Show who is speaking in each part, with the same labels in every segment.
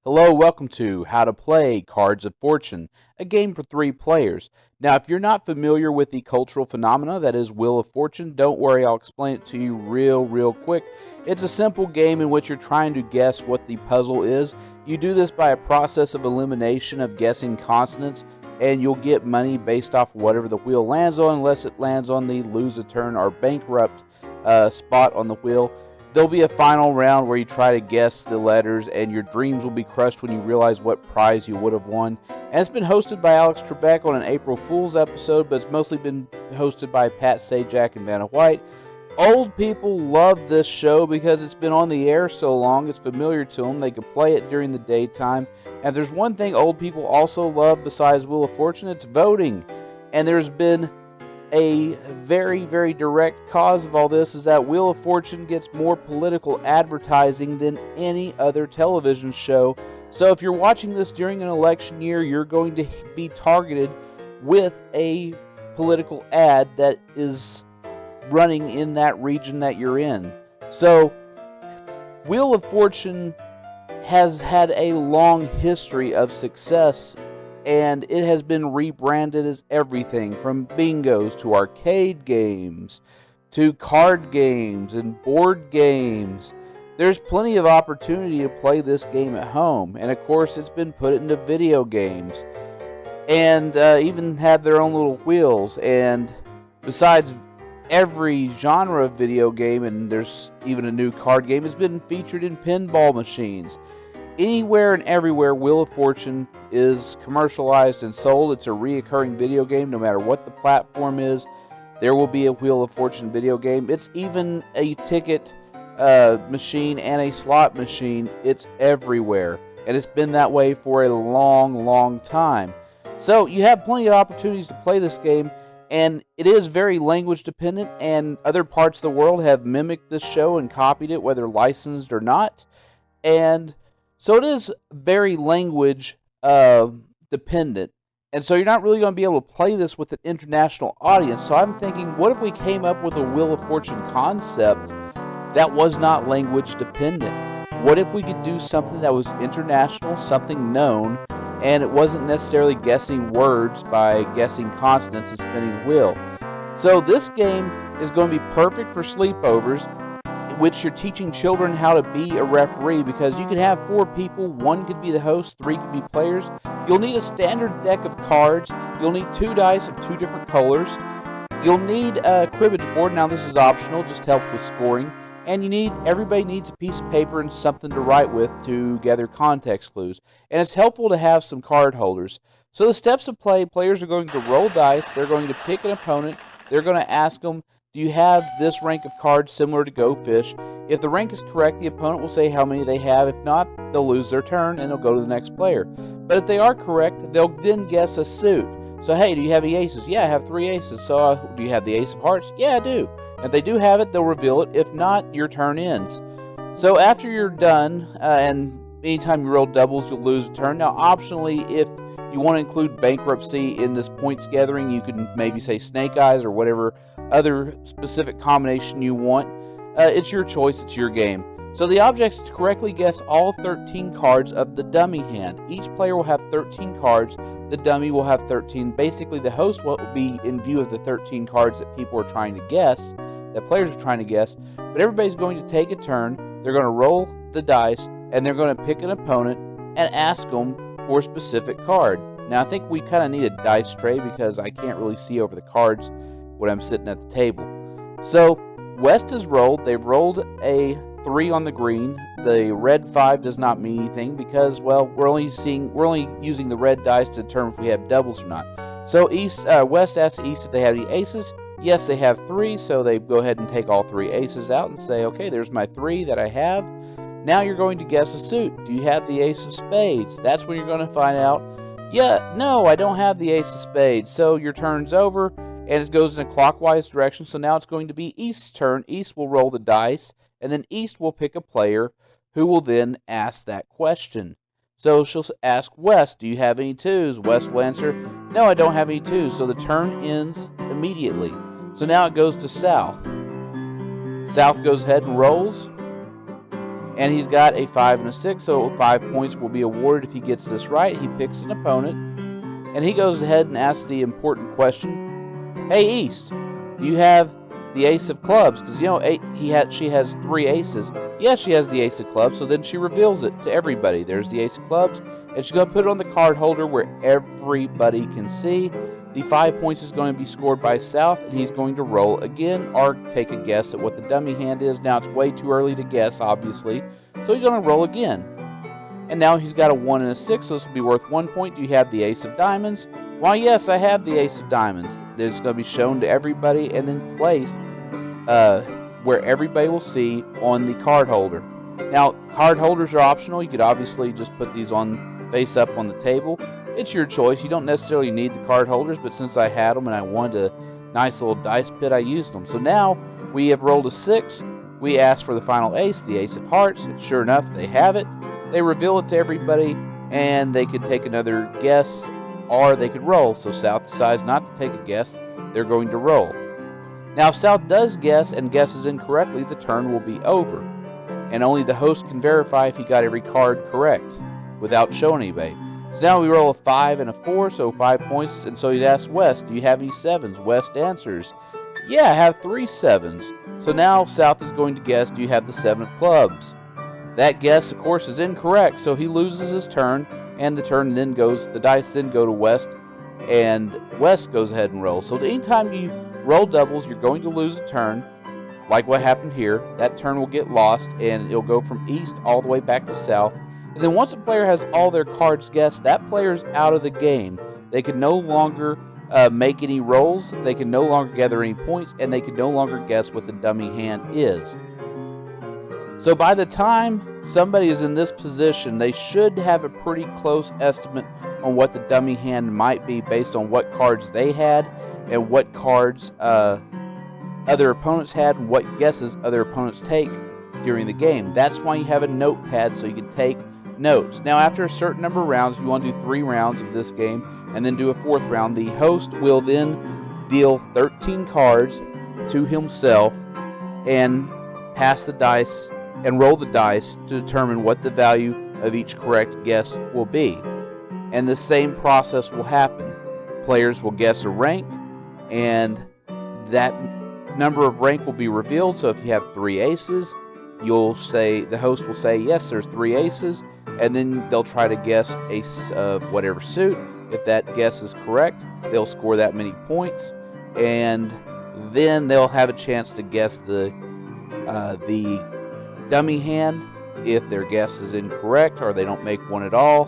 Speaker 1: Hello, welcome to How to Play Cards of Fortune, a game for 3 players. Now, if you're not familiar with the cultural phenomena that is Wheel of Fortune, don't worry, I'll explain it to you real quick. It's a simple game in which you're trying to guess what the puzzle is. You do this by a process of elimination of guessing consonants, and you'll get money based off whatever the wheel lands on, unless it lands on the lose a turn or bankrupt spot on the wheel. There'll be a final round where you try to guess the letters, and your dreams will be crushed when you realize what prize you would have won. And it's been hosted by Alex Trebek on an April Fool's episode, but it's mostly been hosted by Pat Sajak and Vanna White. Old people love this show because it's been on the air so long, it's familiar to them. They can play it during the daytime. And if there's one thing old people also love besides Wheel of Fortune, it's voting. And there's been a very direct cause of all this is that Wheel of Fortune gets more political advertising than any other television show. So if you're watching this during an election year, you're going to be targeted with a political ad that is running in that region that you're in. So Wheel of Fortune has had a long history of success, and it has been rebranded as everything from bingos to arcade games to card games and board games. There's plenty of opportunity to play this game at home, and of course it's been put into video games and even had their own little wheels. And besides every genre of video game, and there's even a new card game, has been featured in pinball machines. Anywhere and everywhere Wheel of Fortune is commercialized and sold, it's a reoccurring video game. No matter what the platform is, there will be a Wheel of Fortune video game. It's even a ticket machine and a slot machine. It's everywhere, and it's been that way for a long time. So you have plenty of opportunities to play this game, and it is very language dependent, and other parts of the world have mimicked this show and copied it, whether licensed or not. And so it is very language dependent. And so you're not really going to be able to play this with an international audience. So I'm thinking, what if we came up with a Wheel of Fortune concept that was not language dependent? What if we could do something that was international, something known, and it wasn't necessarily guessing words by guessing consonants and spinning the wheel? So this game is going to be perfect for sleepovers, which you're teaching children how to be a referee, because you can have 4 people, 1 could be the host, 3 could be players. You'll need a standard deck of cards. You'll need 2 dice of 2 different colors. You'll need a cribbage board. Now this is optional, just helps with scoring. And everybody needs a piece of paper and something to write with to gather context clues. And it's helpful to have some card holders. So the steps of play, players are going to roll dice, they're going to pick an opponent, they're going to ask them, do you have this rank of cards similar to Go Fish? If the rank is correct, the opponent will say how many they have. If not, they'll lose their turn and they'll go to the next player. But if they are correct, they'll then guess a suit. So, hey, do you have any aces? Yeah, I have 3 aces. So, do you have the ace of hearts? Yeah, I do. And if they do have it, they'll reveal it. If not, your turn ends. So, after you're done, and anytime you roll doubles, you'll lose a turn. Now, optionally, if you want to include bankruptcy in this points gathering, you can maybe say snake eyes or whatever other specific combination you want. It's your choice, it's your game. So the object is to correctly guess all 13 cards of the dummy hand. Each player will have 13 cards. The dummy will have 13. Basically, the host will be in view of the 13 cards that people are trying to guess, that players are trying to guess. But everybody's going to take a turn. They're going to roll the dice, and they're going to pick an opponent and ask them for a specific card. Now, I think we kind of need a dice tray because I can't really see over the cards when I'm sitting at the table. So West has rolled. They've rolled a 3 on the green. The red 5 does not mean anything because, well, we're only using the red dice to determine if we have doubles or not. So West asks East if they have any aces. Yes, they have 3, so they go ahead and take all 3 aces out and say, okay, there's my 3 that I have. Now you're going to guess a suit. Do you have the ace of spades? That's when you're going to find out, yeah, no, I don't have the ace of spades. So your turn's over, and it goes in a clockwise direction. So now it's going to be East's turn. East will roll the dice, and then East will pick a player who will then ask that question. So she'll ask West, do you have any 2s? West will answer, no, I don't have any 2s. So the turn ends immediately. So now it goes to South. South goes ahead and rolls. And he's got a 5 and a 6, so 5 points will be awarded if he gets this right. He picks an opponent, and he goes ahead and asks the important question. Hey, East, do you have the ace of clubs? Because, you know, she has 3 aces. Yes, she has the ace of clubs, so then she reveals it to everybody. There's the ace of clubs, and she's going to put it on the card holder where everybody can see. The 5 points is going to be scored by South, and he's going to roll again or take a guess at what the dummy hand is. Now, it's way too early to guess, obviously, so he's going to roll again. And now he's got a 1 and a 6, so this will be worth 1 point. Do you have the ace of diamonds? Why, yes, I have the ace of diamonds. It's going to be shown to everybody and then placed where everybody will see on the card holder. Now, card holders are optional. You could obviously just put these on face up on the table. It's your choice. You don't necessarily need the card holders, but since I had them and I wanted a nice little dice pit, I used them. So now we have rolled a 6. We asked for the final ace, the ace of hearts. Sure enough, they have it. They reveal it to everybody, and they could take another guess, or they could roll. So South decides not to take a guess. They're going to roll. Now, if South does guess and guesses incorrectly, the turn will be over, and only the host can verify if he got every card correct without showing anybody. So now we roll a 5 and a 4, so 5 points, and so he asks West, do you have any 7s? West answers, yeah, I have 3 7s. So now South is going to guess, do you have the 7 of clubs? That guess, of course, is incorrect, so he loses his turn, and the dice then go to West, and West goes ahead and rolls. So anytime you roll doubles, you're going to lose a turn, like what happened here. That turn will get lost, and it'll go from East all the way back to South. And then once a player has all their cards guessed, that player's out of the game. They can no longer make any rolls, they can no longer gather any points, and they can no longer guess what the dummy hand is. So by the time somebody is in this position, they should have a pretty close estimate on what the dummy hand might be based on what cards they had and what cards other opponents had and what guesses other opponents take during the game. That's why you have a notepad, so you can take notes. Now, after a certain number of rounds, if you want to do 3 rounds of this game and then do a 4th round, the host will then deal 13 cards to himself and pass the dice and roll the dice to determine what the value of each correct guess will be. And the same process will happen. Players will guess a rank, and that number of rank will be revealed. So if you have 3 aces, the host will say, yes, there's 3 aces, and then they'll try to guess ace of whatever suit. If that guess is correct, they'll score that many points, and then they'll have a chance to guess the dummy hand. If their guess is incorrect or they don't make one at all,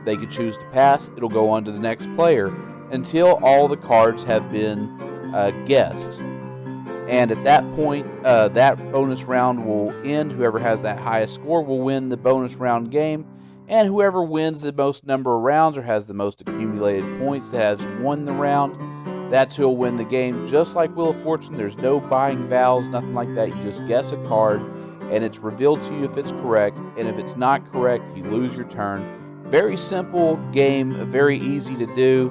Speaker 1: they can choose to pass. It'll go on to the next player until all the cards have been guessed. And at that point, that bonus round will end. Whoever has that highest score will win the bonus round game. And whoever wins the most number of rounds or has the most accumulated points that has won the round, that's who'll win the game. Just like Wheel of Fortune, there's no buying vows, nothing like that. You just guess a card, and it's revealed to you if it's correct. And if it's not correct, you lose your turn. Very simple game, very easy to do.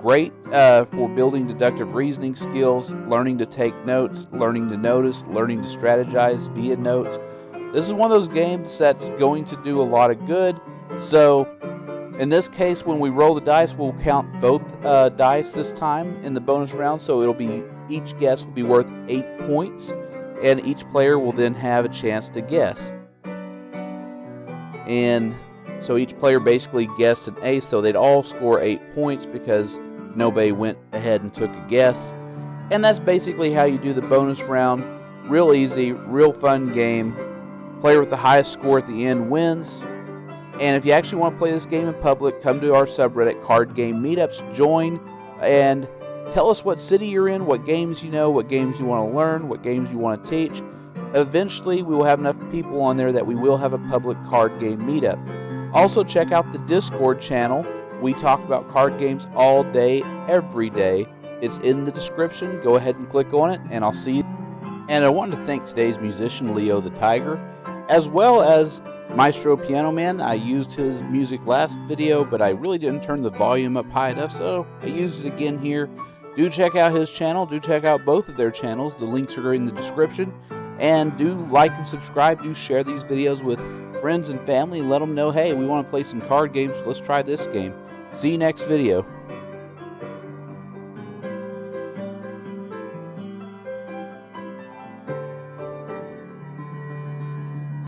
Speaker 1: Great for building deductive reasoning skills, learning to take notes, learning to notice, learning to strategize via notes. This is one of those games that's going to do a lot of good. So in this case, when we roll the dice, we'll count both dice this time in the bonus round. So it'll be, each guess will be worth 8 points, and each player will then have a chance to guess. And so each player basically guessed an ace, so they'd all score 8 points because nobody went ahead and took a guess. And that's basically how you do the bonus round. Real easy, real fun game. Player with the highest score at the end wins. And if you actually want to play this game in public, come to our subreddit, Card Game Meetups, join, and tell us what city you're in, what games you know, what games you want to learn, what games you want to teach. Eventually, we will have enough people on there that we will have a public card game meetup. Also, check out the Discord channel. We talk about card games all day, every day. It's in the description. Go ahead and click on it, and I'll see you. And I wanted to thank today's musician, Leo the Tiger, as well as Maestro Piano Man. I used his music last video, but I really didn't turn the volume up high enough, so I used it again here. Do check out his channel. Do check out both of their channels. The links are in the description. And do like and subscribe. Do share these videos with friends and family and let them know, hey, we want to play some card games. Let's try this game. See you next video.